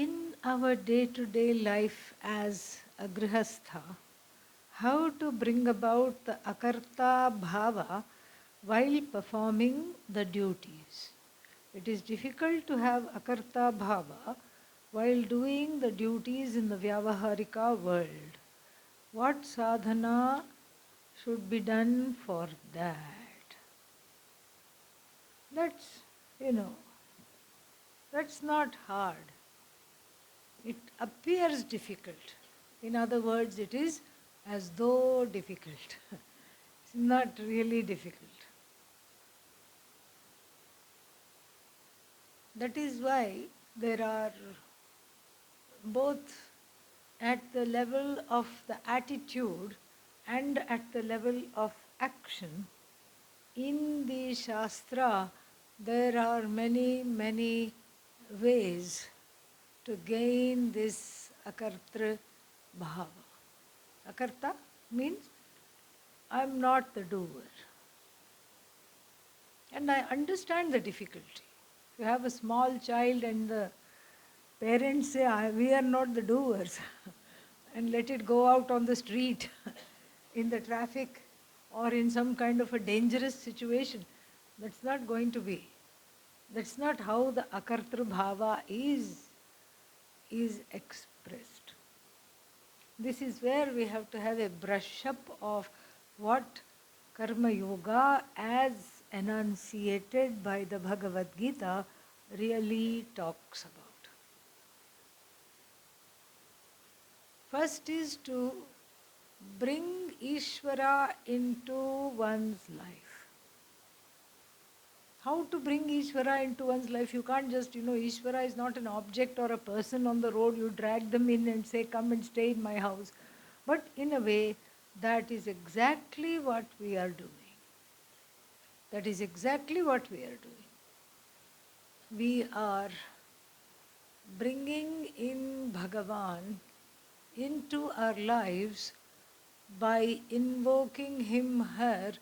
In our day-to-day life as a grihastha, how to bring about the akarta bhava while performing the duties. It is difficult to have akarta bhava while doing the duties in the vyavaharika world. What sadhana should be done for that? That's, you know, that's not hard. It appears difficult. In other words, it is as though difficult. It's not really difficult. That is why there are both at the level of the attitude and at the level of action. In the Shastra, there are many, many ways to gain this akartra bhava. Akarta means I am not the doer. And I understand the difficulty. If you have a small child and the parents say, we are not the doers, and let it go out on the street in the traffic or in some kind of a dangerous situation, that's not going to be. That's not how the akartra bhava is expressed. This is where we have to have a brush up of what Karma Yoga, as enunciated by the Bhagavad Gita, really talks about. First is to bring Ishvara into one's life. How to bring Ishvara into one's life? You can't just, Ishvara is not an object or a person on the road. You drag them in and say, come and stay in my house. But in a way, that is exactly what we are doing. That is exactly what we are doing. We are bringing in Bhagavan into our lives by invoking him, her,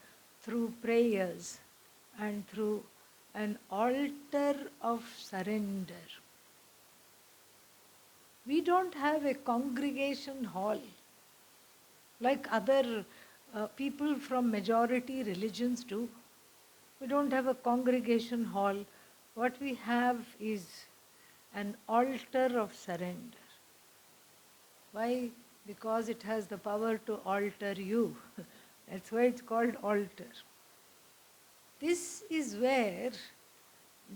through prayers and through an altar of surrender. We don't have a congregation hall like other people from majority religions do. We don't have a congregation hall. What we have is an altar of surrender. Why? Because it has the power to alter you. That's why it's called altar. This is where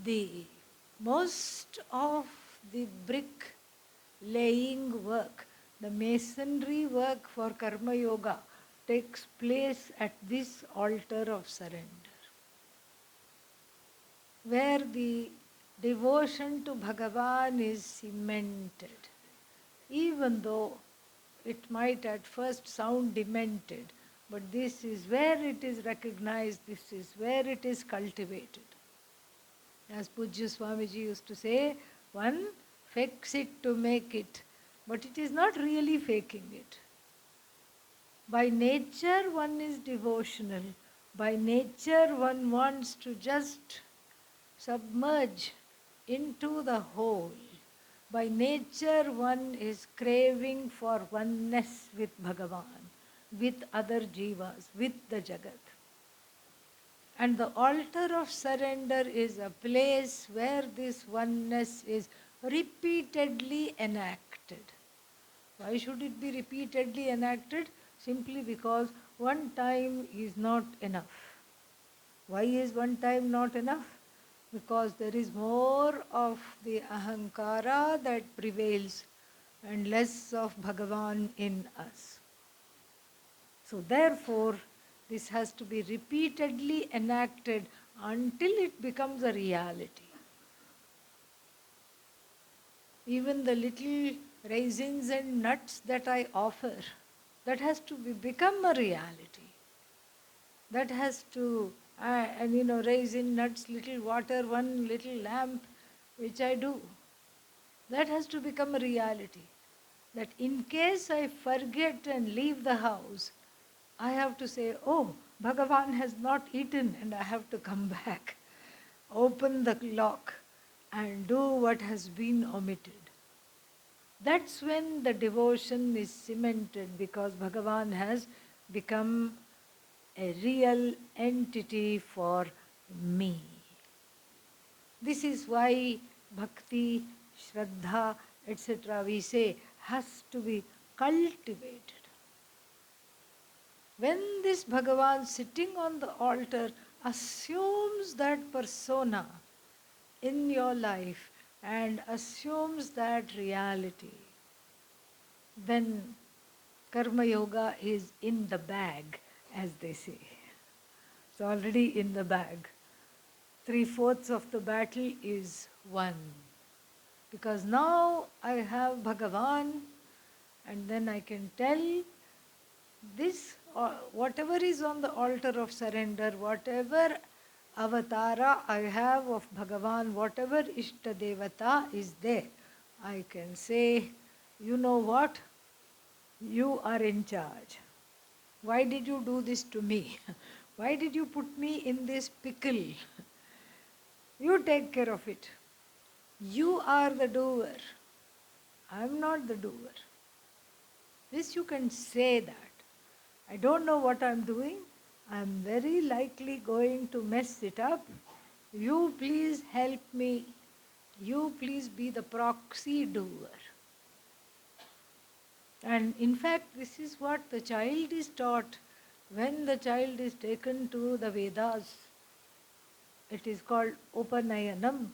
the most of the brick laying work, the masonry work for Karma Yoga, takes place at this altar of surrender, where the devotion to Bhagavan is cemented. Even though it might at first sound demented, but this is where it is recognized, this is where it is cultivated. As Pujya Swamiji used to say, one fakes it to make it, but it is not really faking it. By nature one is devotional, by nature one wants to just submerge into the whole. By nature one is craving for oneness with Bhagavan, with other jivas, with the Jagat. And the altar of surrender is a place where this oneness is repeatedly enacted. Why should it be repeatedly enacted? Simply because one time is not enough. Why is one time not enough? Because there is more of the ahankara that prevails and less of Bhagavan in us. So therefore, this has to be repeatedly enacted until it becomes a reality. Even the little raisins and nuts that I offer, that has to become a reality. That has to, raisin, nuts, little water, one little lamp, which I do. That has to become a reality. That in case I forget and leave the house, I have to say, oh, Bhagavan has not eaten and I have to come back. Open the lock and do what has been omitted. That's when the devotion is cemented, because Bhagavan has become a real entity for me. This is why bhakti, shraddha, etc., we say, has to be cultivated. When this Bhagavan sitting on the altar assumes that persona in your life and assumes that reality, then Karma Yoga is in the bag, as they say. It's already in the bag. 3/4 of the battle is won. Because now I have Bhagavan, and then I can tell this, whatever is on the altar of surrender, whatever avatara I have of Bhagavan, whatever Ishta Devata is there, I can say, you know what? You are in charge. Why did you do this to me? Why did you put me in this pickle? You take care of it. You are the doer. I am not the doer. This you can say that. I don't know what I am doing. I am very likely going to mess it up. You please help me. You please be the proxy doer. And in fact, this is what the child is taught when the child is taken to the Vedas. It is called Upanayanam.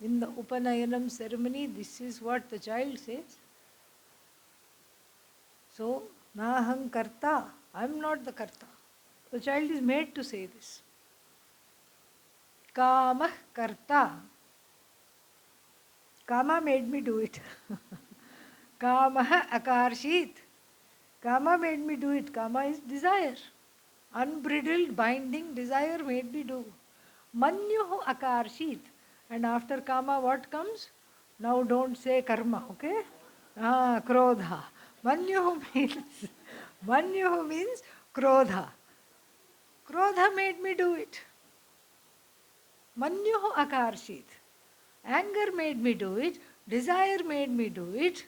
In the Upanayanam ceremony, this is what the child says. So, Naham Karta, I am not the Karta. The child is made to say this. Kama Karta. Kama made me do it. Kama Akarshit. Kama made me do it. Kama is desire. Unbridled, binding desire made me do. Manyuhu Akarshit. And after Kama, what comes? Now don't say karma, okay? Krodha. Manyuhu means Krodha. Krodha made me do it. Manyuhu Akarshit. Anger made me do it. Desire made me do it.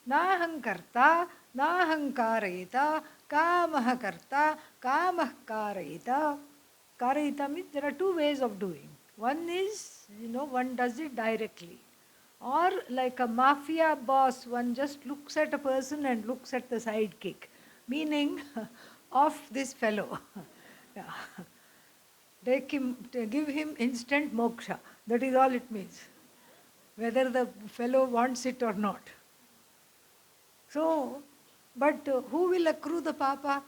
Nahankarta, nahankarayita, kamah karta, kamah karayita. Karayita means there are two ways of doing. One is, one does it directly. Or like a mafia boss, one just looks at a person and looks at the sidekick. Meaning, of this fellow. Yeah. Give him instant moksha. That is all it means. Whether the fellow wants it or not. So, but who will accrue the papa?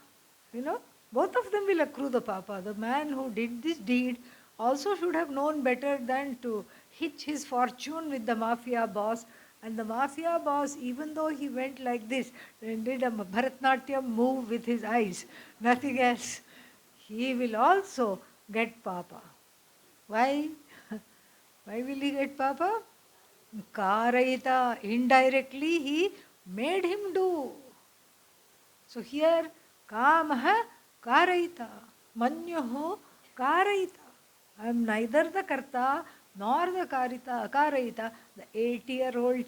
Both of them will accrue the papa. The man who did this deed also should have known better than to hitch his fortune with the mafia boss. And the mafia boss, even though he went like this and did a Bharatnatyam move with his eyes, nothing else, he will also get papa. Why? Why will he get papa? Karayita, indirectly he made him do. So here, Kamaha Karayita, Manyuhu Karayita. I am neither the Karta nor the Karayita. The 8-year-old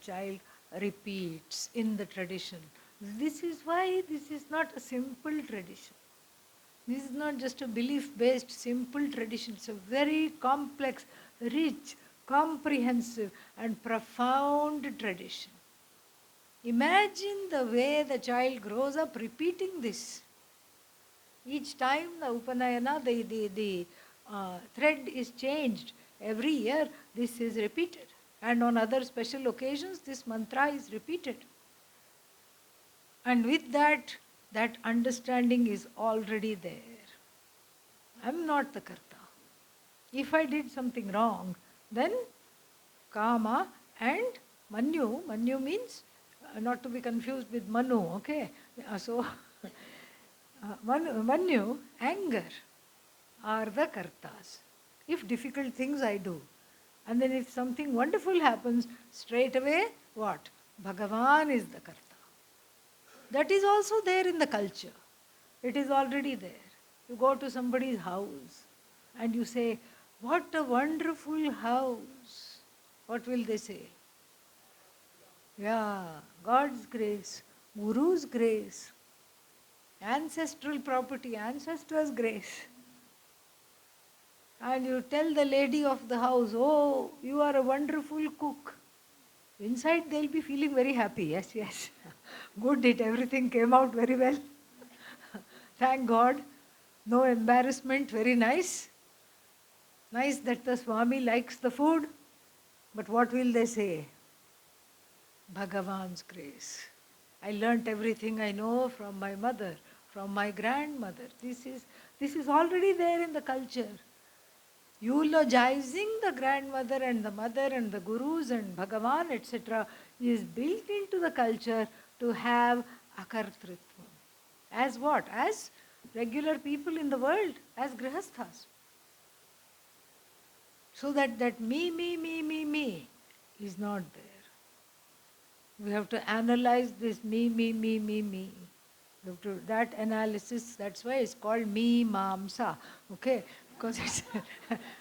child repeats in the tradition. This is why this is not a simple tradition. This is not just a belief-based simple tradition. It's a very complex, rich, comprehensive and profound tradition. Imagine the way the child grows up repeating this. Each time the Upanayana, the thread is changed. Every year this is repeated. And on other special occasions this mantra is repeated. And with that understanding is already there. I am not the Karta. If I did something wrong, then Kama and Manyu. Manyu means, not to be confused with Manu, okay? So, Manyu, anger, are the Kartas. If difficult things I do, and then if something wonderful happens, straight away, what? Bhagavan is the Karta. That is also there in the culture. It is already there. You go to somebody's house and you say, what a wonderful house. What will they say? Yeah, God's grace, Guru's grace, ancestral property, ancestors' grace. And you tell the lady of the house, oh, you are a wonderful cook. Inside they'll be feeling very happy. Yes, yes. Good, it everything came out very well. Thank God. No embarrassment, very nice. Nice that the Swami likes the food. But what will they say? Bhagavan's grace. I learnt everything I know from my mother, from my grandmother. This is already there in the culture. Eulogizing the grandmother and the mother and the gurus and Bhagavan, etc., is built into the culture to have akartritvam. As what? As regular people in the world, as grihasthas. So that me is not there. We have to analyze this me. We have to, that analysis, that's why it's called me mamsa. Okay? Because it's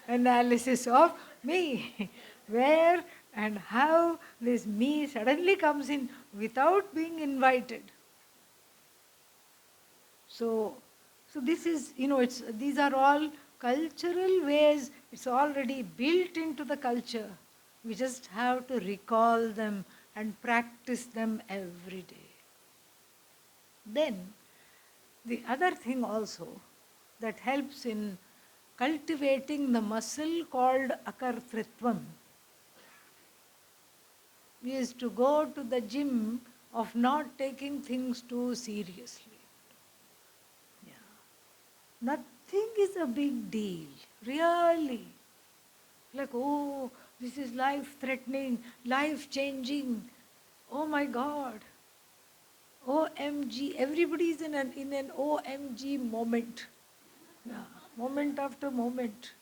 analysis of me. Where and how this me suddenly comes in without being invited. So this is, these are all cultural ways, it's already built into the culture. We just have to recall them and practice them every day. Then, the other thing also that helps in cultivating the muscle called akartritvam is to go to the gym of not taking things too seriously. Nothing is a big deal, really. Like, oh, this is life threatening, life changing. Oh my God. OMG. Everybody is in an OMG moment. Yeah. Moment after moment.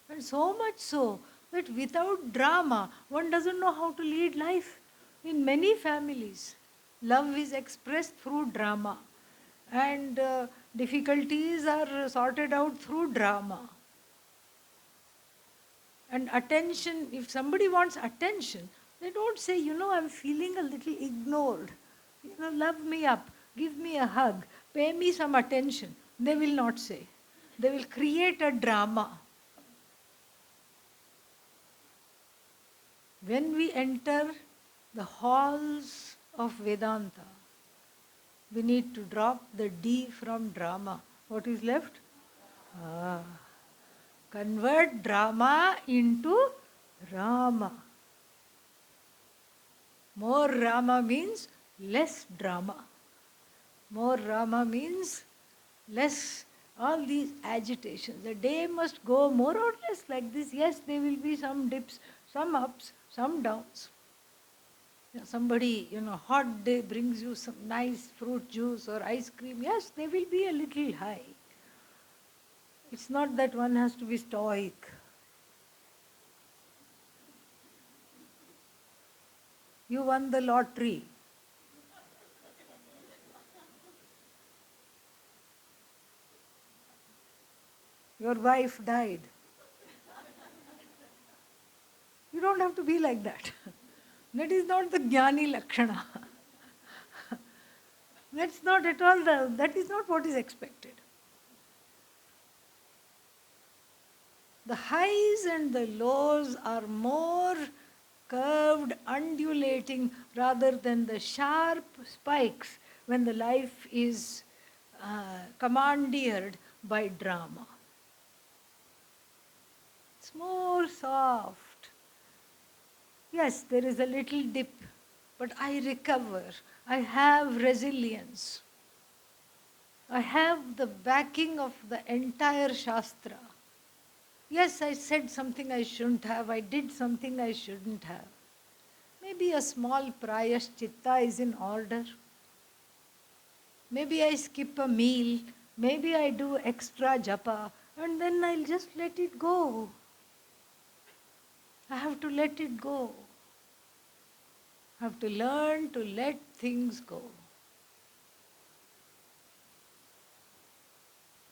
And so much so that without drama, one doesn't know how to lead life. In many families, love is expressed through drama. And difficulties are sorted out through drama. And attention, if somebody wants attention, they don't say, I'm feeling a little ignored. Love me up, give me a hug, pay me some attention. They will not say. They will create a drama. When we enter the halls of Vedanta, we need to drop the D from drama. What is left? Convert drama into Rama. More Rama means less drama. More Rama means less all these agitations. The day must go more or less like this. Yes, there will be some dips, some ups, some downs. Somebody, hot day brings you some nice fruit juice or ice cream. Yes, there will be a little high. It's not that one has to be stoic. You won the lottery. Your wife died. You don't have to be like that. That is not the Jnani Lakshana. That's not at all that is not what is expected. The highs and the lows are more curved, undulating, rather than the sharp spikes when the life is commandeered by drama. It's more soft. Yes, there is a little dip, but I recover. I have resilience. I have the backing of the entire Shastra. Yes, I said something I shouldn't have. I did something I shouldn't have. Maybe a small prayashchitta is in order. Maybe I skip a meal. Maybe I do extra japa. And then I'll just let it go. I have to let it go. I have to learn to let things go.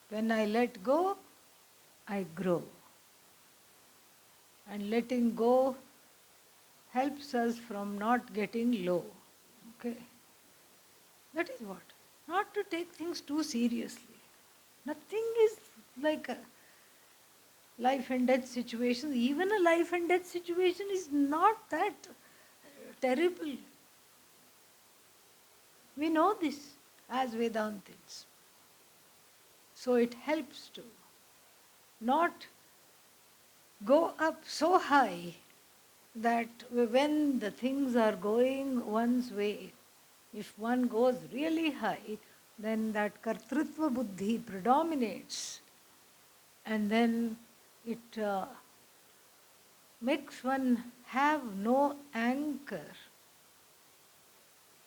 When I let go, I grow. And letting go helps us from not getting low. Okay? That is what. Not to take things too seriously. Nothing is like a life and death situation. Even a life and death situation is not that terrible. We know this as Vedantins. So it helps to not go up so high that when the things are going one's way, if one goes really high, then that kartrutva buddhi predominates, and then it makes one have no anchor.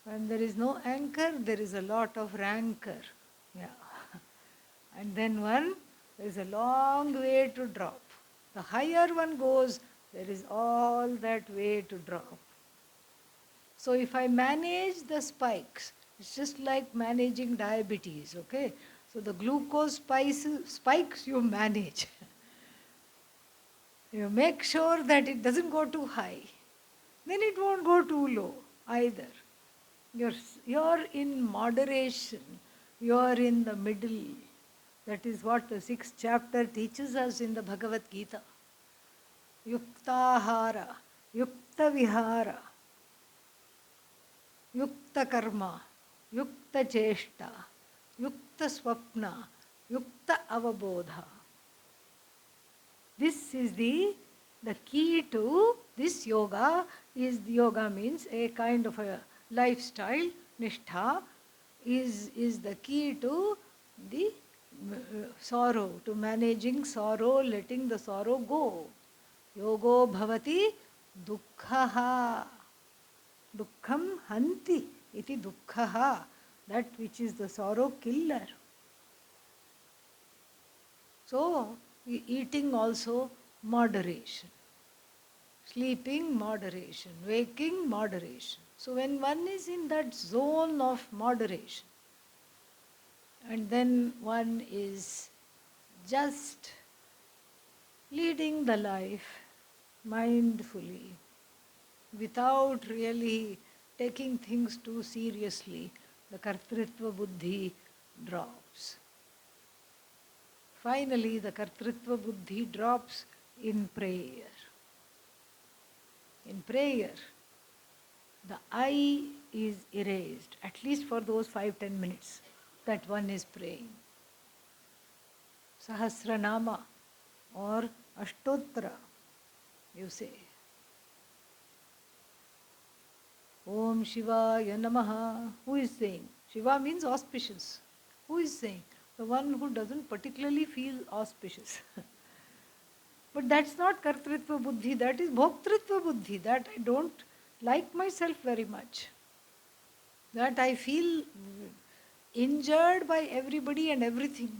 When there is no anchor, there is a lot of rancor. Yeah. And then there is a long way to drop. The higher one goes, there is all that way to drop. So if I manage the spikes, it's just like managing diabetes, okay? So the glucose spikes you manage. You make sure that it doesn't go too high. Then it won't go too low either. You're in moderation. You're in the middle. That is what the 6th chapter teaches us in the Bhagavad Gita. Yuktahara, Yukta Vihara, Yukta Karma, Yukta Cheshta, Yukta Swapna, Yukta Avabodha. This is the key to this yoga. Yoga means a kind of a lifestyle. Nishtha is the key to the sorrow, to managing sorrow, letting the sorrow go. Yogo bhavati dukkhaha. Dukkham hanti iti dukkhaha. That which is the sorrow killer. So, eating also moderation. Sleeping moderation. Waking moderation. So when one is in that zone of moderation, and then one is just leading the life mindfully, without really taking things too seriously, the kartritva buddhi drops. Finally, the kartritva buddhi drops in prayer. In prayer, the I is erased, at least for those 5-10 minutes that one is praying. Sahasranama or Ashtotra, you say. Om Shivaya Namaha. Who is saying? Shiva means auspicious. Who is saying? The one who doesn't particularly feel auspicious. But that's not kartritva buddhi, that is bhoktritva buddhi, that I don't like myself very much. That I feel injured by everybody and everything,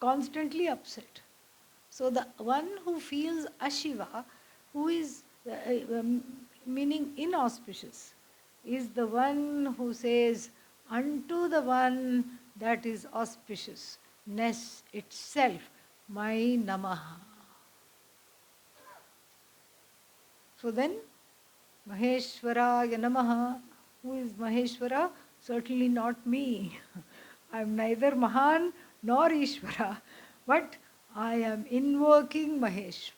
constantly upset. So the one who feels ashiva, who is meaning inauspicious, is the one who says, unto the one that is auspiciousness itself, my namaha. So then, Maheshwaraya Namaha. Who is Maheshwara? Certainly not me. I am neither Mahan nor Ishvara, but I am invoking Maheshwara.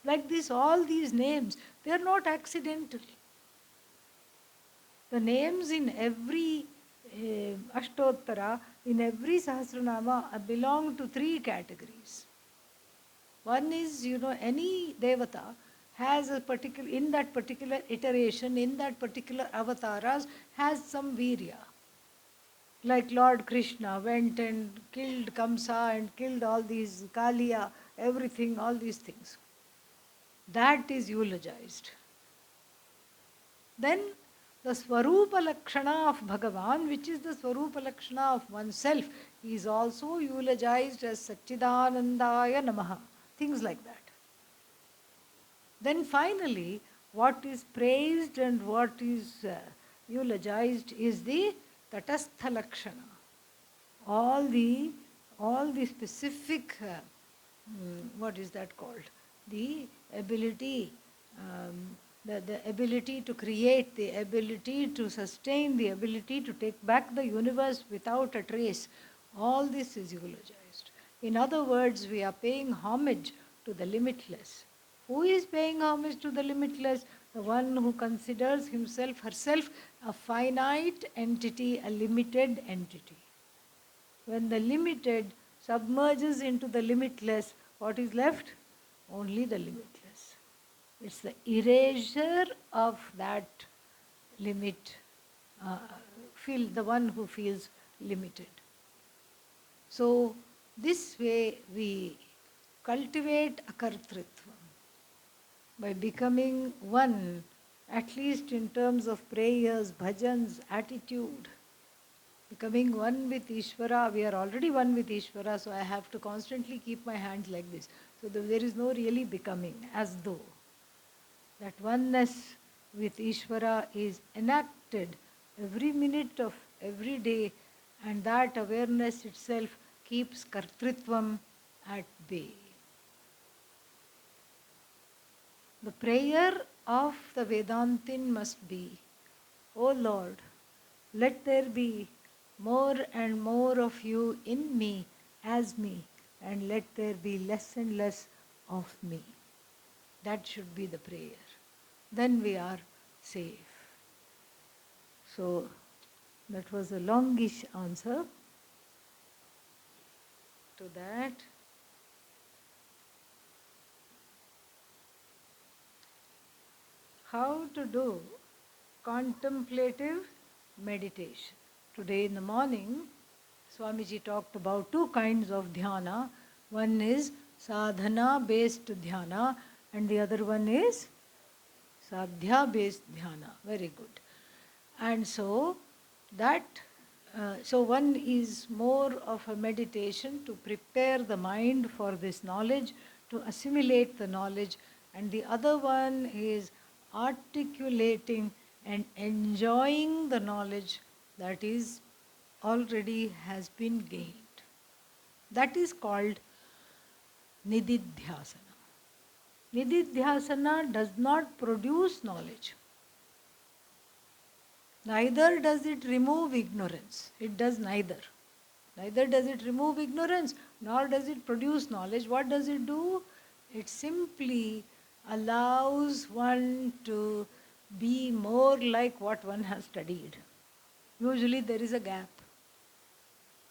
Like this, all these names, they are not accidental. The names in every Ashtottara, in every Sahasranama belong to 3 categories. One is, any Devata has a particular, in that particular iteration, in that particular avataras, has some virya. Like Lord Krishna went and killed Kamsa and killed all these Kaliya, everything, all these things. That is eulogized. Then the Swarupa Lakshana of Bhagavan, which is the Swarupa Lakshana of oneself, is also eulogized as Satchidanandaya Namaha. Things like that. Then finally, what is praised and what is eulogized is the Tatastha Lakshana. All the specific, what is that called? The ability the ability to create, the ability to sustain, the ability to take back the universe without a trace, all this is eulogized. In other words, we are paying homage to the limitless. Who is paying homage to the limitless? The one who considers himself, herself, a finite entity, a limited entity. When the limited submerges into the limitless, what is left? Only the limitless. It's the erasure of that limit, the one who feels limited. So, this way we cultivate akartritvam by becoming one, at least in terms of prayers, bhajans, attitude. Becoming one with Ishvara, we are already one with Ishvara, so I have to constantly keep my hands like this. So there is no really becoming, as though. That oneness with Ishvara is enacted every minute of every day, and that awareness itself keeps kartritvam at bay. The prayer of the Vedantin must be, O Lord, let there be more and more of you in me as me, and let there be less and less of me. That should be the prayer. Then we are safe. So, that was a longish answer to that. How to do contemplative meditation. Today in the morning, Swamiji talked about two kinds of dhyana. One is sadhana based dhyana, and the other one is sadhya based dhyana. Very good. And so so one is more of a meditation to prepare the mind for this knowledge, to assimilate the knowledge, and the other one is articulating and enjoying the knowledge that is already has been gained. That is called nididhyasana. Nididhyasana does not produce knowledge. Neither does it remove ignorance. It does neither. Neither does it remove ignorance, nor does it produce knowledge. What does it do? It simply allows one to be more like what one has studied. Usually there is a gap.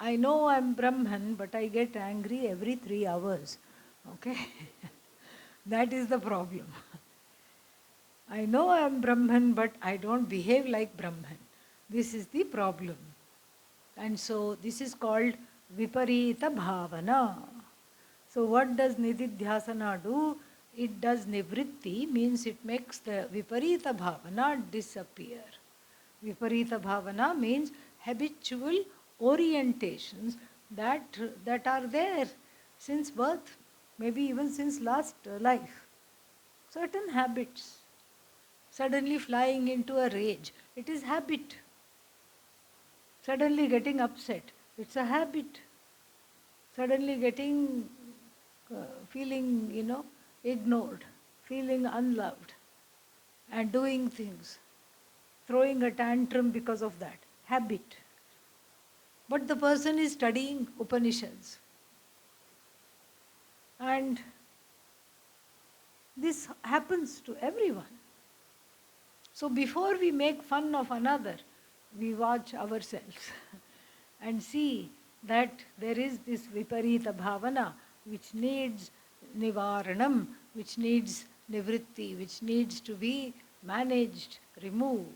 I know I'm Brahman, but I get angry every 3 hours. Okay? That is the problem. I know I am Brahman, but I don't behave like Brahman. This is the problem. And so this is called Viparita Bhavana. So what does Nididhyasana do? It does Nivritti, means it makes the Viparita Bhavana disappear. Viparita Bhavana means habitual orientations that are there since birth, maybe even since last life. Certain habits. Suddenly flying into a rage, it is habit. Suddenly getting upset, it's a habit. Suddenly feeling, ignored, feeling unloved, and doing things, throwing a tantrum because of that, habit. But the person is studying Upanishads. And this happens to everyone. So before we make fun of another, we watch ourselves and see that there is this Viparita Bhavana which needs Nivaranam, which needs Nivritti, which needs to be managed, removed.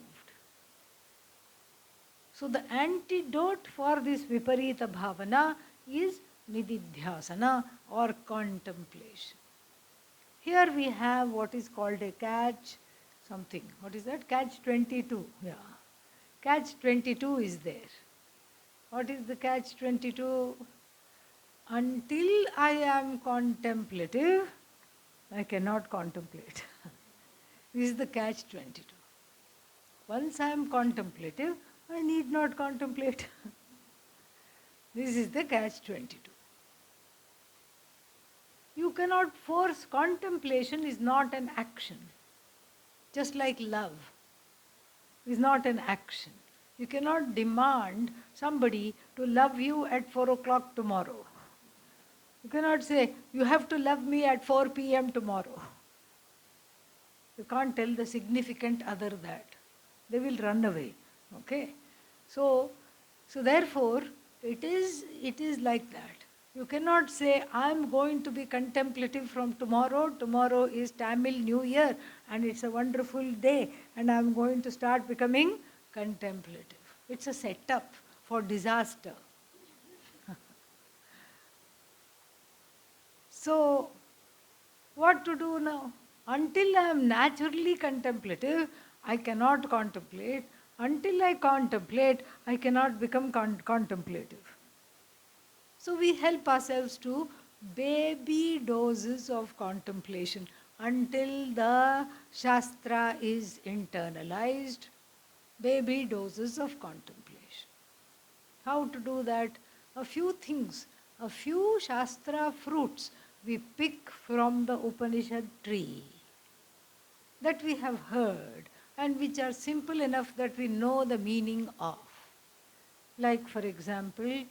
So the antidote for this Viparita Bhavana is Nididhyasana or contemplation. Here we have what is called a catch something. What is that? Catch 22. Yeah. Catch 22 is there. What is the catch 22? Until I am contemplative, I cannot contemplate. This is the catch 22. Once I am contemplative, I need not contemplate. This is the catch 22. You cannot force. Contemplation is not an action. just like love is not an action. You cannot demand somebody to love you at 4 o'clock tomorrow. You cannot say, you have to love me at 4 p.m. tomorrow. You can't tell the significant other that. They will run away. Okay? So therefore, it is like that. You cannot say, I am going to be contemplative from tomorrow. Tomorrow is Tamil New Year and it's a wonderful day and I am going to start becoming contemplative. It's a setup for disaster. So, what to do now? Until I am naturally contemplative, I cannot contemplate. Until I contemplate, I cannot become contemplative. So we help ourselves to baby doses of contemplation until the Shastra is internalized, baby doses of contemplation. How to do that? A few things, a few Shastra fruits we pick from the Upanishad tree that we have heard and which are simple enough that we know the meaning of. Like, for example,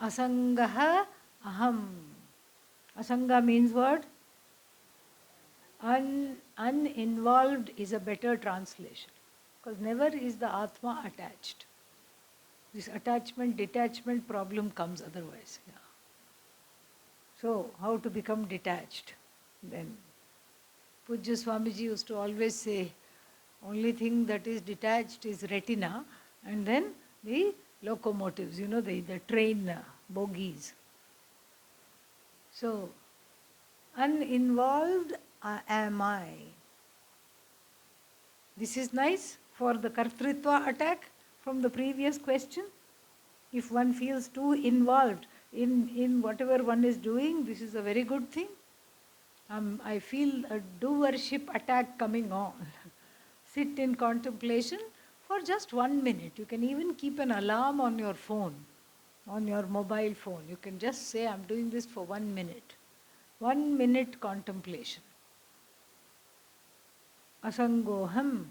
Asangaha aham. Asanga means what? Uninvolved is a better translation. Because never is the Atma attached. This attachment, detachment problem comes otherwise. Yeah. So, how to become detached? Then, Pujya Swamiji used to always say, only thing that is detached is retina and then the locomotives, the train bogies. So, uninvolved am I. This is nice for the Kartritva attack from the previous question. If one feels too involved in whatever one is doing, this is a very good thing. I feel a doership attack coming on. Sit in contemplation for just 1 minute. You can even keep an alarm on your phone, on your mobile phone. You can just say, I'm doing this for 1 minute. 1 minute contemplation. Asangoham,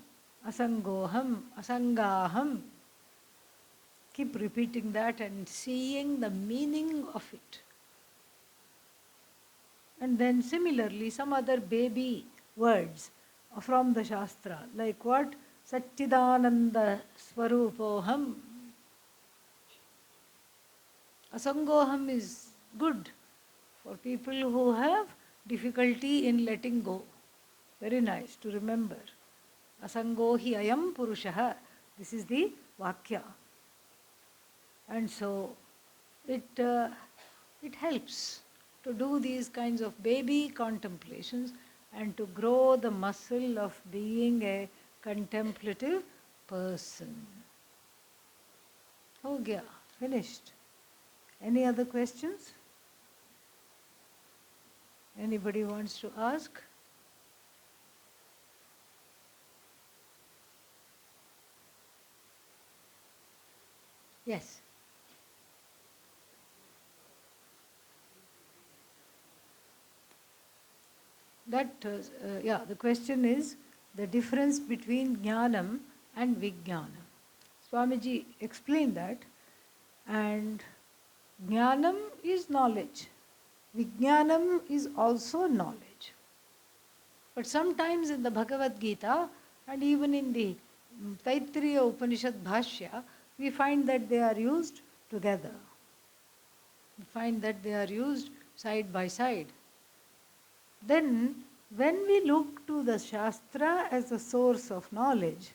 asangoham, asangaham. Keep repeating that and seeing the meaning of it. And then similarly, some other baby words from the Shastra, like what? Satchidananda Swarupoham. Asangoham is good for people who have difficulty in letting go. Very nice to remember. Asangohi ayam purushaha. This is the Vakya. And so it helps to do these kinds of baby contemplations and to grow the muscle of being a contemplative person. Ho gaya, finished. Any other questions? Anybody wants to ask? Yes. The question is the difference between Jnanam and Vijnanam. Swamiji explained that, and Jnanam is knowledge. Vijnanam is also knowledge. But sometimes in the Bhagavad Gita and even in the Taittiriya Upanishad Bhashya, we find that they are used together. We find that they are used side by side. Then, when we look to the Shastra as a source of knowledge,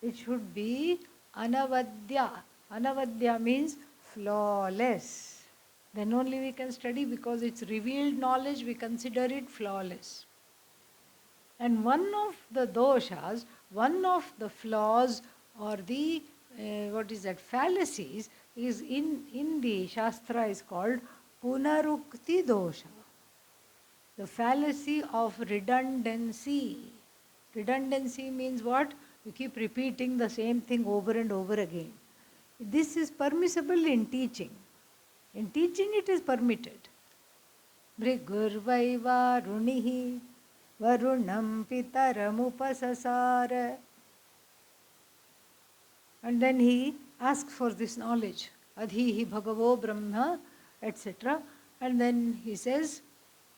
it should be anavadya. Anavadya means flawless. Then only we can study, because it's revealed knowledge, we consider it flawless. And one of the doshas, one of the flaws or the fallacies is in the Shastra is called punarukti dosha. The fallacy of redundancy. Redundancy means what? You keep repeating the same thing over and over again. This is permissible in teaching. In teaching it is permitted. Bhrigur vaiva runihi varunam pitaramupasasara. And then he asks for this knowledge. Adhihi bhagavo brahma, etc. And then he says,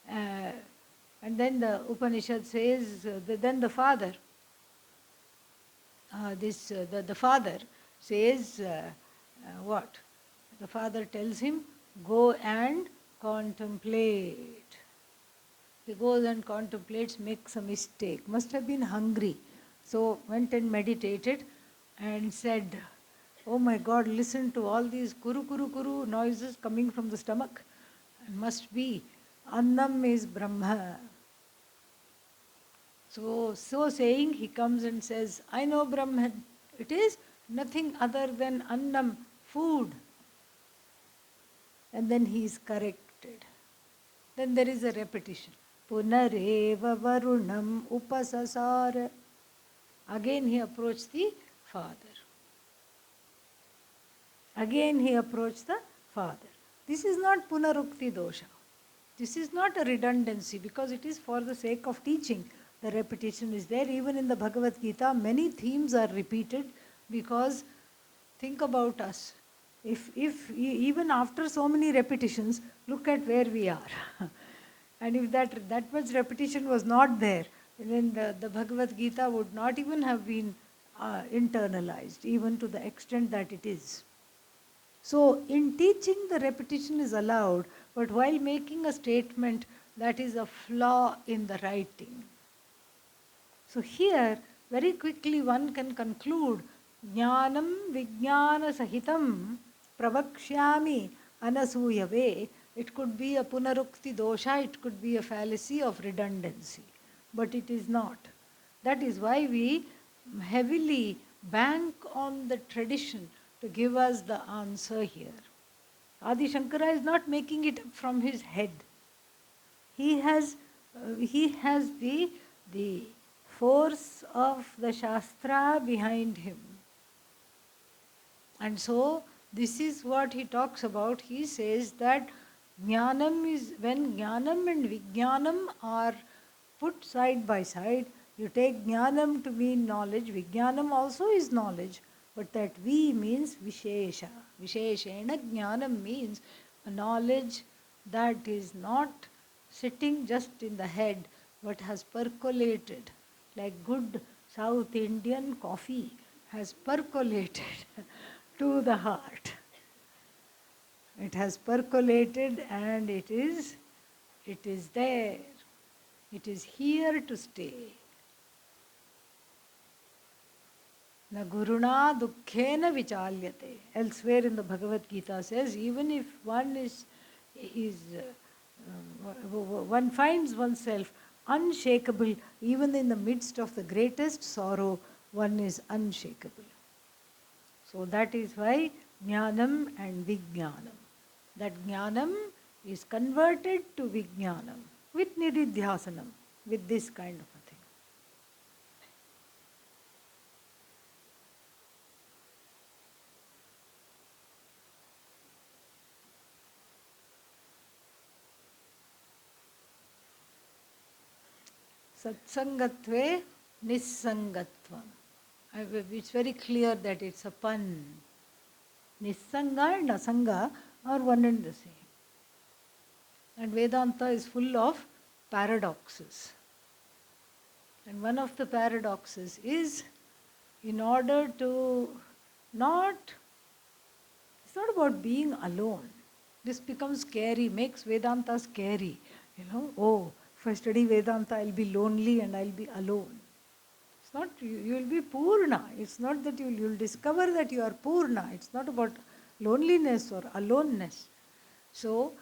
and then the Upanishad says, then the father, the father says, what? The father tells him, go and contemplate. He goes and contemplates, makes a mistake. Must have been hungry. So went and meditated and said, oh my God, listen to all these kuru kuru kuru noises coming from the stomach. It must be Annam is Brahma. So saying, he comes and says, I know Brahman. It is nothing other than Annam, food. And then he is corrected. Then there is a repetition. Punareva varunam upasasara. Again he approached the father. Again he approached the father. This is not punarukti dosha. This is not a redundancy because it is for the sake of teaching. The repetition is there. Even in the Bhagavad Gita, many themes are repeated because think about us. If even after so many repetitions, look at where we are. And if that much repetition was not there, then the Bhagavad Gita would not even have been internalized, even to the extent that it is. So in teaching, the repetition is allowed, but while making a statement, that is a flaw in the writing. So here, very quickly one can conclude, Jnanam Vijnana Sahitam Pravakshyami Anasuyave. It could be a punarukti dosha, it could be a fallacy of redundancy, but it is not. That is why we heavily bank on the tradition to give us the answer here. Adi Shankara is not making it from his head. He has the force of the Shastra behind him. And so this is what he talks about. He says that Jnanam is, when Jnanam and Vijnanam are put side by side, you take Jnanam to mean knowledge, Vijnanam also is knowledge, but that V means Vishesha. Visheshena Jnanam means a knowledge that is not sitting just in the head, but has percolated, like good South Indian coffee has percolated to the heart. It has percolated and it is there. It is here to stay. Na guruna dukkhena vichalyate. Elsewhere in the Bhagavad Gita says, even if one one finds oneself unshakable, even in the midst of the greatest sorrow, one is unshakable. So that is why Jnanam and Vijnanam. That Jnanam is converted to Vijnanam with Nididhyasanam, with this kind of a thing. Satsangatve Nissangatvam. It's very clear that it's a pun. Nissanga and Asanga are one and the same. And Vedanta is full of paradoxes. And one of the paradoxes is, in order to it's not about being alone. This becomes scary, makes Vedanta scary. If I study Vedanta, I'll be lonely and I'll be alone. It's not, you will be Purna. It's not that you'll discover that you are Purna. It's not about loneliness or aloneness. So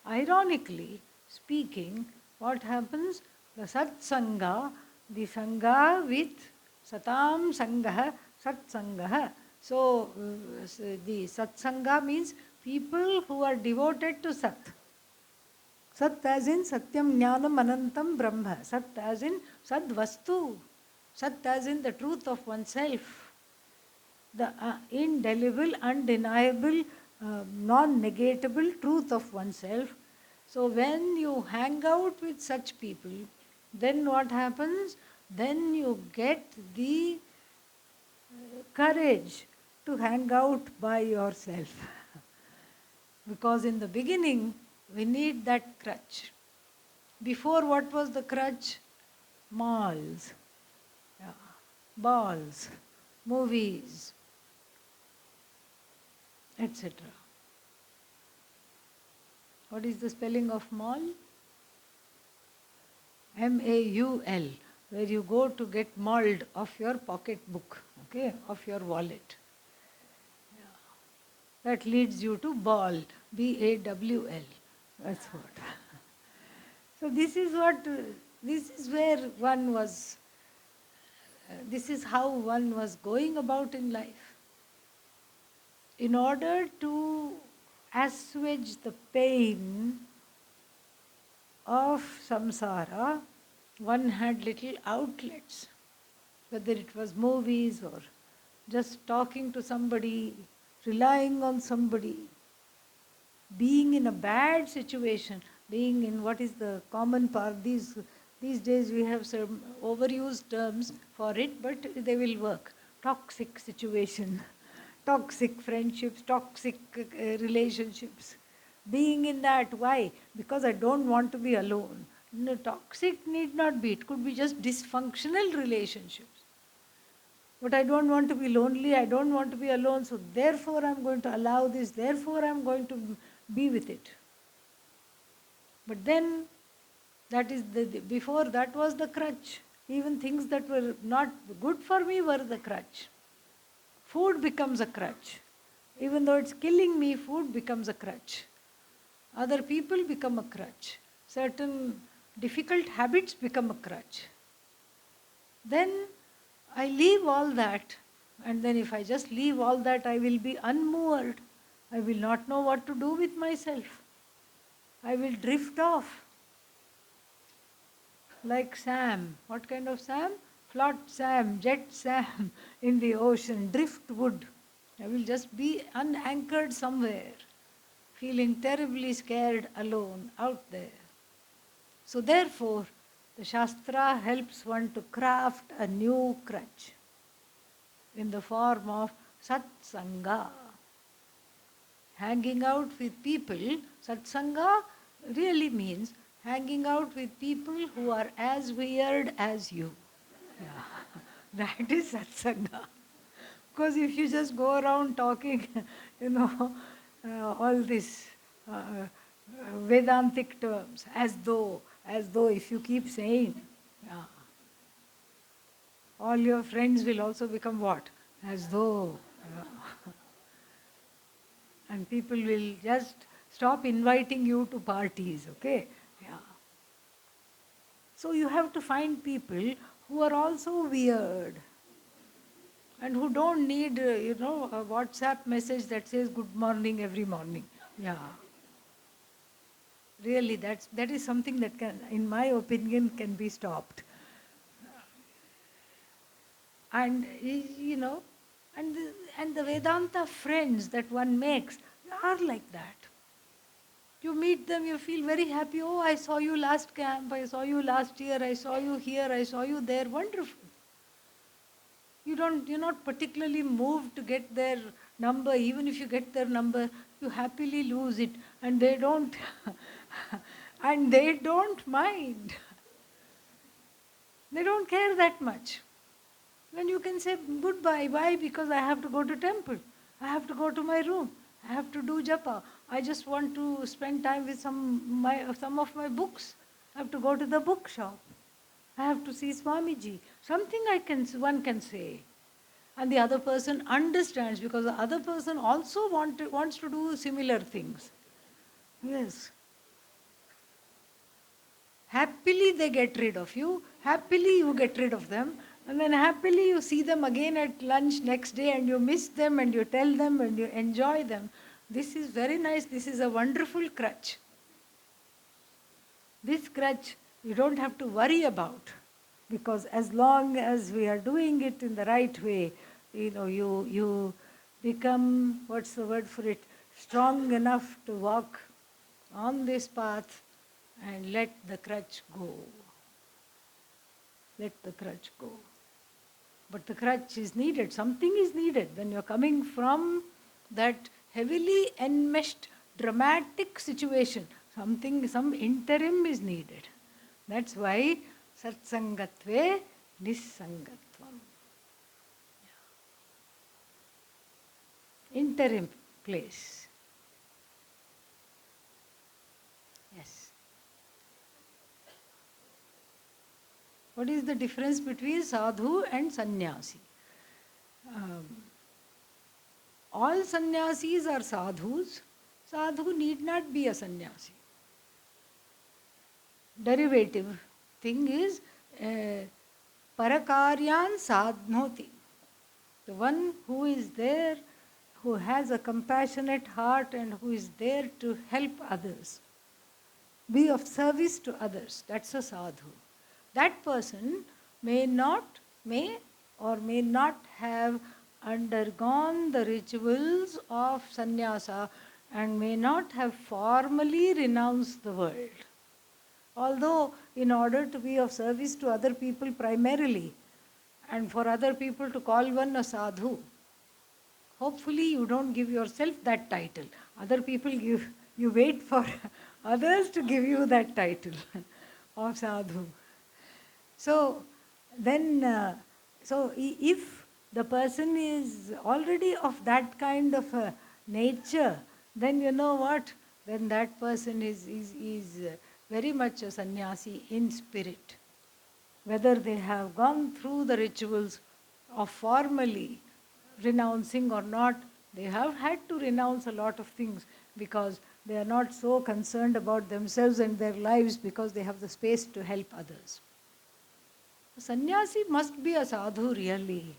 ironically speaking, what happens? The Satsanga, the Sangha with Satam Sangaha, Satsangaha. So the Satsanga means people who are devoted to Sat. Sat as in Satyam Jnanam Anantam Brahma. Sat as in Sad Vastu. Sat as in the truth of oneself. The indelible, undeniable, non-negatable truth of oneself. So when you hang out with such people, Then what happens? Then you get the courage to hang out by yourself. Because in the beginning, we need that crutch. Before, what was the crutch? Malls, yeah, balls, movies, etc. What is the spelling of mall? MAUL, where you go to get mauled of your pocket book, okay, of your wallet. That leads you to ball, BAWL. That's what. So this is where one was, this is how one was going about in life. In order to assuage the pain of samsara, one had little outlets, whether it was movies or just talking to somebody, relying on somebody, being in a bad situation, being in what is the common part. These days we have some overused terms for it, but they will work. Toxic situation, toxic friendships, toxic relationships. Being in that, why? Because I don't want to be alone. No, toxic need not be. It could be just dysfunctional relationships. But I don't want to be lonely, I don't want to be alone, so therefore I'm going to allow this, therefore I'm going to be with it. But then, that is before that was the crutch. Even things that were not good for me were the crutch. Food becomes a crutch. Even though it's killing me, food becomes a crutch. Other people become a crutch. Certain difficult habits become a crutch. Then I leave all that, and then if I just leave all that, I will be unmoored. I will not know what to do with myself. I will drift off. Like Sam. What kind of Sam? Float Sam, jet Sam in the ocean, driftwood. I will just be unanchored somewhere, feeling terribly scared alone out there. So therefore, the Shastra helps one to craft a new crutch in the form of satsanga. Hanging out with people, satsanga really means hanging out with people who are as weird as you. Yeah. That is satsanga. Because if you just go around talking, all these Vedantic terms, as though if you keep saying, yeah, all your friends will also become what? As though. Yeah. And people will just stop inviting you to parties, okay? Yeah. So you have to find people who are also weird and who don't need, a WhatsApp message that says good morning every morning. Yeah. Really, that is something that can, in my opinion, can be stopped. And and the Vedanta friends that one makes are like that. You meet them, you feel very happy. Oh, I saw you last camp, I saw you last year, I saw you here, I saw you there. Wonderful. You're not particularly moved to get their number. Even if you get their number, you happily lose it, and they don't, and they don't mind. They don't care that much. Then you can say goodbye. Why? Because I have to go to temple. I have to go to my room. I have to do japa. I just want to spend time with some of my books. I have to go to the bookshop. I have to see Swamiji. Something one can say. And the other person understands, because the other person also wants to do similar things. Yes. Happily they get rid of you. Happily you get rid of them. And then happily you see them again at lunch next day, and you miss them and you tell them and you enjoy them. This is very nice. This is a wonderful crutch. This crutch you don't have to worry about, because as long as we are doing it in the right way, you become, what's the word for it, strong enough to walk on this path and let the crutch go. let the crutch go. But the crutch is needed, something is needed. When you're coming from that heavily enmeshed, dramatic situation, some interim is needed. That's why satsangatve nissangatvam. Interim place. Yes. What is the difference between sadhu and sannyasi? All sannyasis are sadhus. Sadhu need not be a sannyasi. Derivative thing is parakaryan sadhnoti. The one who is there, who has a compassionate heart and who is there to help others, be of service to others, that's a sadhu. That person may or may not have undergone the rituals of sannyasa and may not have formally renounced the world. Although, in order to be of service to other people primarily, and for other people to call one a sadhu, hopefully you don't give yourself that title. Other people give, you wait for others to give you that title of sadhu. So, then, if the person is already of that kind of a nature, then you know what? Then that person is very much a sannyasi in spirit. Whether they have gone through the rituals of formally renouncing or not, they have had to renounce a lot of things because they are not so concerned about themselves and their lives because they have the space to help others. A sannyasi must be a sadhu really.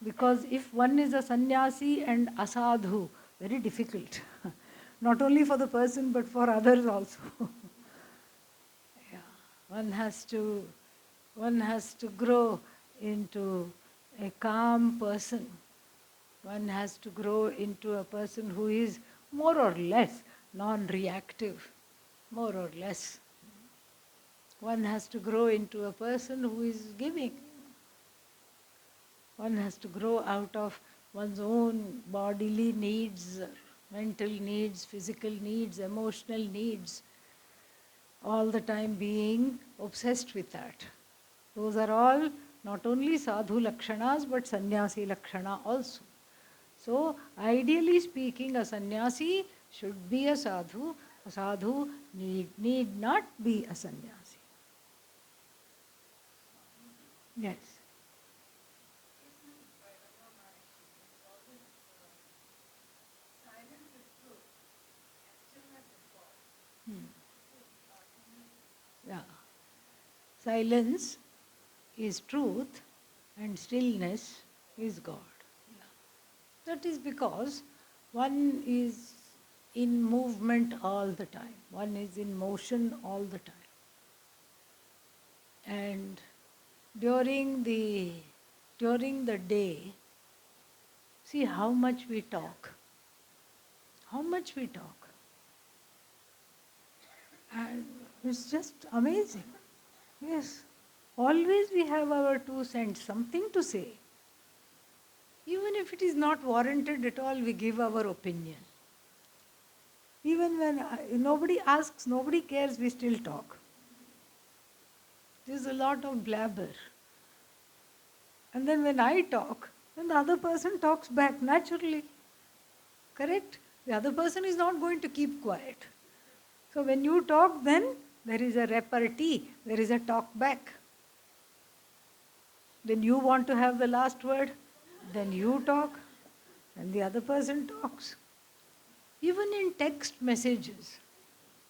Because if one is a sannyasi and asadhu, very difficult. Not only for the person but for others also. Yeah. One has to grow into a calm person. One has to grow into a person who is more or less non-reactive, more or less. One has to grow into a person who is giving. One has to grow out of one's own bodily needs, mental needs, physical needs, emotional needs, all the time being obsessed with that. Those are all not only sadhu lakshanas but sannyasi lakshana also. So, ideally speaking, a sannyasi should be a sadhu need not be a sannyasi. Yes. Yeah. Silence is truth and stillness is God. Yeah. That is because one is in movement all the time. One is in motion all the time. And during the day, see how much we talk. How much we talk. And it's just amazing. Yes. Always we have our 2 cents, something to say. Even if it is not warranted at all, we give our opinion. Even when nobody asks, nobody cares, we still talk. There's a lot of blabber. And then when I talk, then the other person talks back naturally. Correct? The other person is not going to keep quiet. So when you talk, then there is a repartee, there is a talk back. When you want to have the last word, then you talk, and the other person talks. Even in text messages,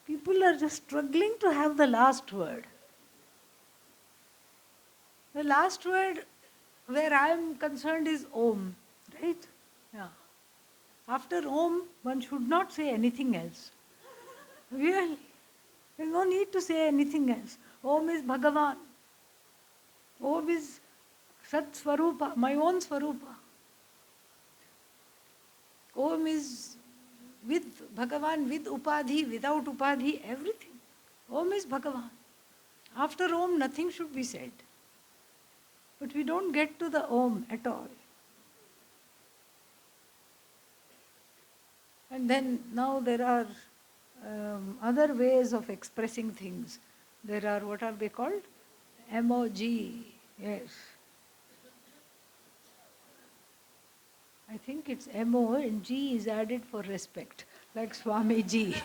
people are just struggling to have the last word. The last word, where I am concerned, is Om, right? Yeah. After Om, one should not say anything else. Really. There is no need to say anything else. Om is Bhagavan. Om is Sat Swarupa, my own Swarupa. Om is with Bhagavan, with Upadhi, without Upadhi, everything. Om is Bhagavan. After Om, nothing should be said. But we don't get to the Om at all. And then now there are other ways of expressing things. There are, what are they called? Emoji. Yes. I think it's MO and G is added for respect, like Swamiji.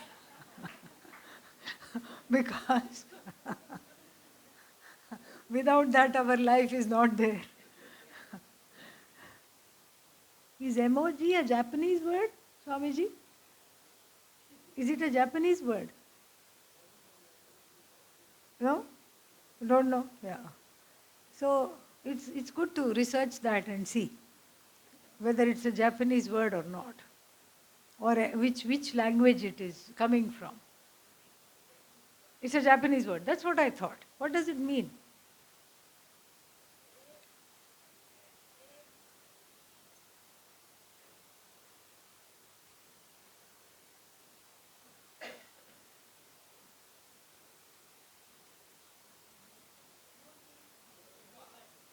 Because without that our life is not there. Is emoji a Japanese word, Swamiji? Is it a Japanese word? No? Don't know? Yeah. So it's good to research that and see whether it's a Japanese word or not, or which language it is coming from. It's a Japanese word. That's what I thought. What does it mean?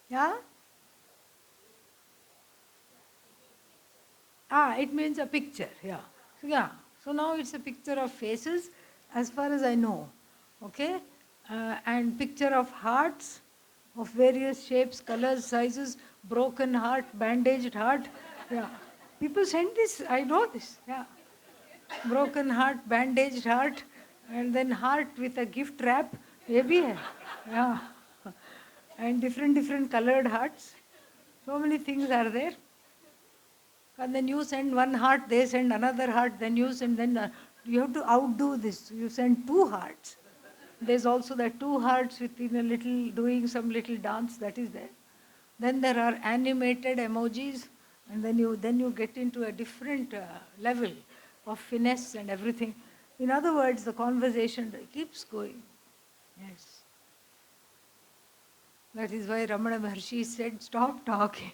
Yeah? It means a picture, yeah. So, yeah. So now it's a picture of faces, as far as I know. Okay? And picture of hearts of various shapes, colors, sizes, broken heart, bandaged heart. Yeah. People send this, I know this. Yeah. Broken heart, bandaged heart, and then heart with a gift wrap. Maybe. Yeah. And different colored hearts. So many things are there. And then you send one heart, they send another heart, then you send, then you have to outdo this. You send two hearts. There's also the two hearts within a little, doing some little dance, that is there. Then there are animated emojis, and then you get into a different level of finesse and everything. In other words, the conversation keeps going. Yes. That is why Ramana Maharshi said, stop talking.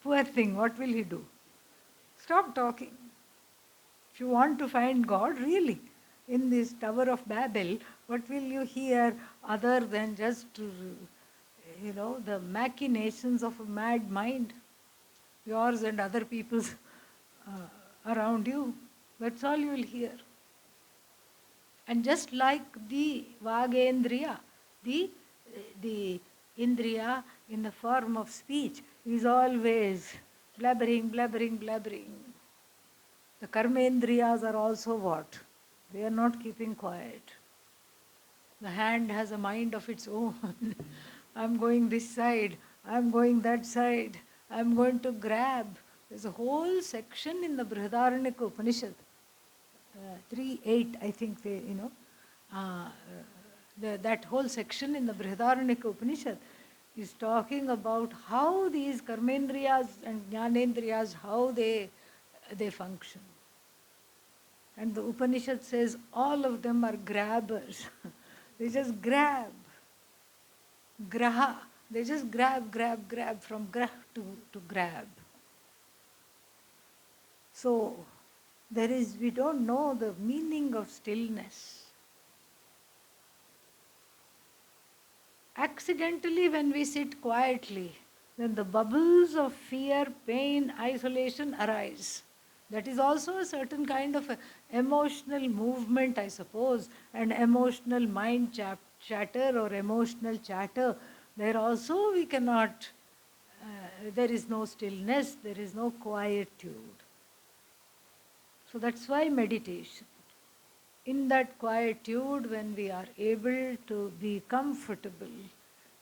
Poor thing, what will he do? Stop talking. If you want to find God, really, in this Tower of Babel, what will you hear other than just, the machinations of a mad mind, yours and other people's around you? That's all you will hear. And just like the Vagendriya, the, the Indriya in the form of speech is always blabbering, blabbering, blabbering. The karmendriyas are also what? They are not keeping quiet. The hand has a mind of its own. I'm going this side, I'm going that side, I'm going to grab. There's a whole section in the Brihadaranyaka Upanishad, 3.8, I think that whole section in the Brihadaranyaka Upanishad is talking about how these karmendriyas and jnanendriyas, how they function. And the Upanishad says all of them are grabbers. They just grab. Graha. They just grab from grah to grab. So we don't know the meaning of stillness. Accidentally, when we sit quietly, then the bubbles of fear, pain, isolation arise. That is also a certain kind of emotional movement, I suppose, and emotional mind chatter or emotional chatter. There also we cannot, there is no stillness, there is no quietude. So that's why meditation. In that quietude, when we are able to be comfortable,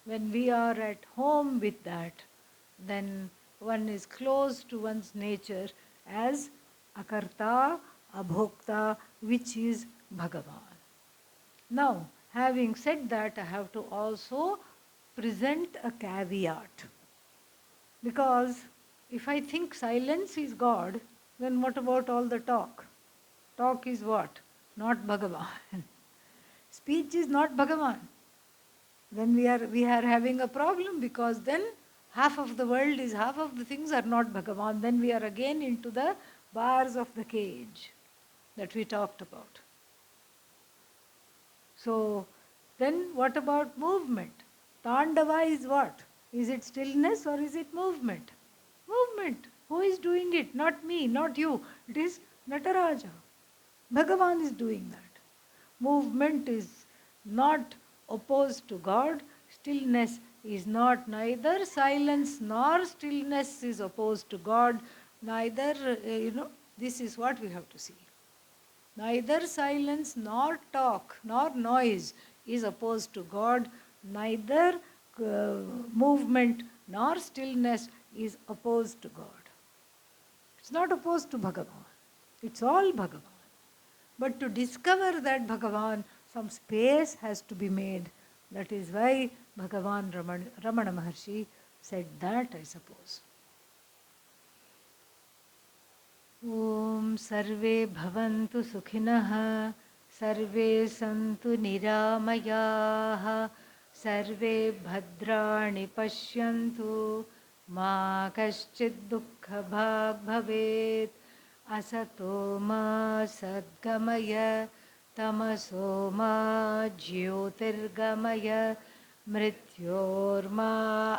when we are at home with that, then one is close to one's nature as akarta, abhokta, which is Bhagavan. Now, having said that, I have to also present a caveat. Because if I think silence is God, then what about all the talk? Talk is what? Not Bhagavan. Speech is not Bhagavan. Then we are having a problem, because then half of the things are not Bhagavan. Then we are again into the bars of the cage that we talked about. So Then what about movement? Tandava is what? Is it stillness or is it movement? Movement. Who is doing it? Not me, not you. It is Nataraja. Bhagavan is doing that. Movement is not opposed to God. Stillness is not, neither silence nor stillness is opposed to God. Neither, this is what we have to see. Neither silence nor talk nor noise is opposed to God. Neither movement nor stillness is opposed to God. It's not opposed to Bhagavan. It's all Bhagavan. But to discover that Bhagavan, some space has to be made. That is why Bhagavan Ramana Maharshi said that, I suppose. Om Sarve Bhavantu Sukhinah, Sarve Santu Niramayaha, Sarve Bhadrani Pashyantu, Ma Kaschid Dukkha Bhag Bhavet, Asato Ma Sadgamaya, Tamaso Ma Jyotirgamaya, Mrityorma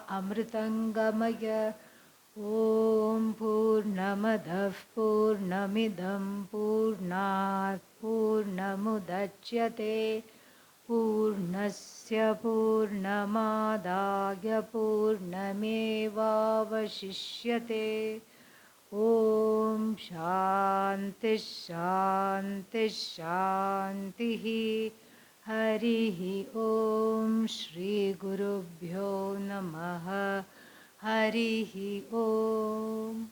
Amritangamaya. Om Purnamadah Purnamidam Purnat Purnamudachyate Purnasya Purnamadaya Purnamevavashishyate. Om Shanti Shanti Shanti. Harihi Om Shri Gurubhyo Namaha. Harihi Om.